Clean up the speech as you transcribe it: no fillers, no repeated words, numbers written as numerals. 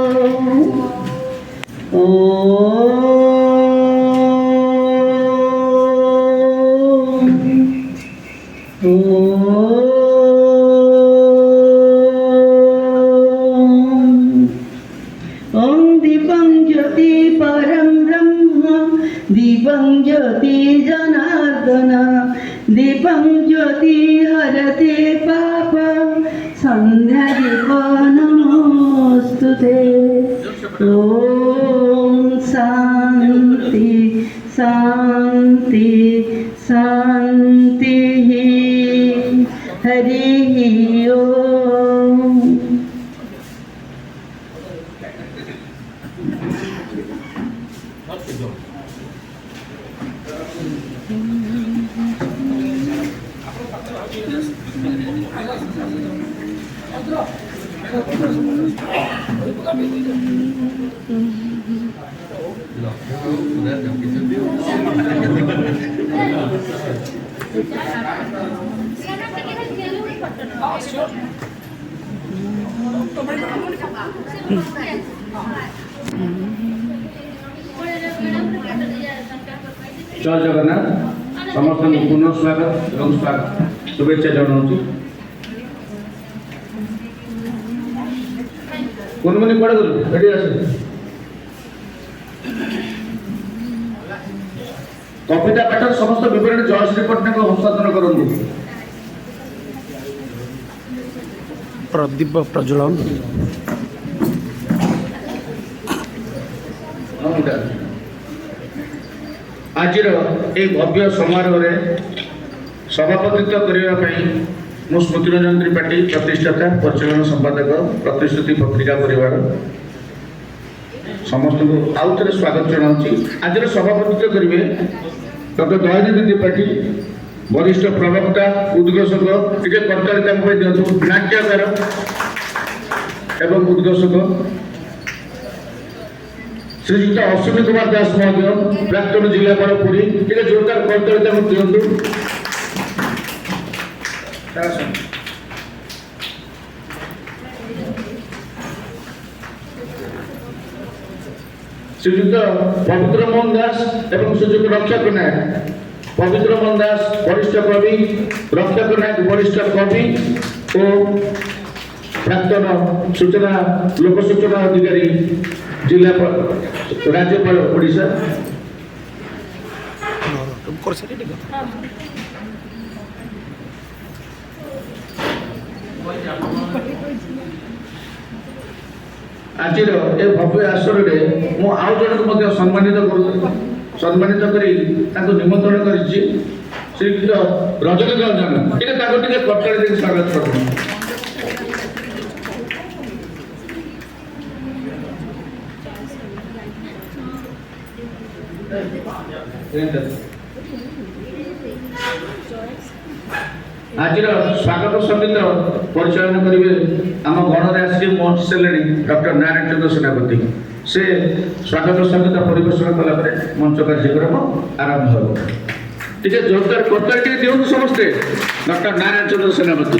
ओम दीपं ज्योति परं ब्रह्म दीपं ज्योति जनार्दन दीपं ज्योति हरते पाप संध्या दीप नमोस्तुते। ओम शांति शांति शांति हरि ओम। जय जगन्नाथ समस्त पुनः स्वागत एवं स्वागत शुभेच्छा जनाऊँ। कौन मैंने पढ़ रेडी आस कविता पाठ समस्त विवरण जयश्री पट्टनायक हस्तांतरण करूँ। प्रदीप प्रज्वलन आज भव्य समारोह सभापतित्व करने मु स्मृति रंजन त्रिपाठी प्रतिष्ठाता परिचालन संपादक प्रतिश्रुति पत्रिका परिवार समस्त को आउ थे स्वागत जनाऊँ। आज सभापतित्व करेंगे डॉक्टर दयानिधि त्रिपाठी वरिष्ठ प्रवक्ता उद्घोषक टे कर्तारिता दिंतु नाट्यकार एवं उद्घोषक श्रीजुक्त अश्विनी कुमार दास महोदय प्राक्तन जिलापाल पुरी टे जोरदार कर्तारिता दिंतु। श्रीजुक्त पवित्र मोहन दास एवं श्रीजुक्त रक्षक नायक पवित्र मोहन दास वरिष्ठ कवि रक्षक नायक वरिष्ठ कवि और प्राक्तन सूचना लोक सूचना अधिकारी जिलापाल राज्यपाल ओडिशा। आज भव्य आसर में मु आउ जन को सम्मानित करी निमंत्रण कर श्रीयुक्त रजनी रंजन टे कर्तव्य स्वागत कर। आज स्वागत संगीत परिचालन करेंगे आम गणर आसिक मंच से डॉक्टर नारायण चंद्र सेनापति से स्वागत संगीत परिवेषण कलापर मंच कार्यक्रम आरंभ हो। जोरदार कर्तव्य दिखाते समस्ते डॉक्टर नारायण चंद्र सेनापति।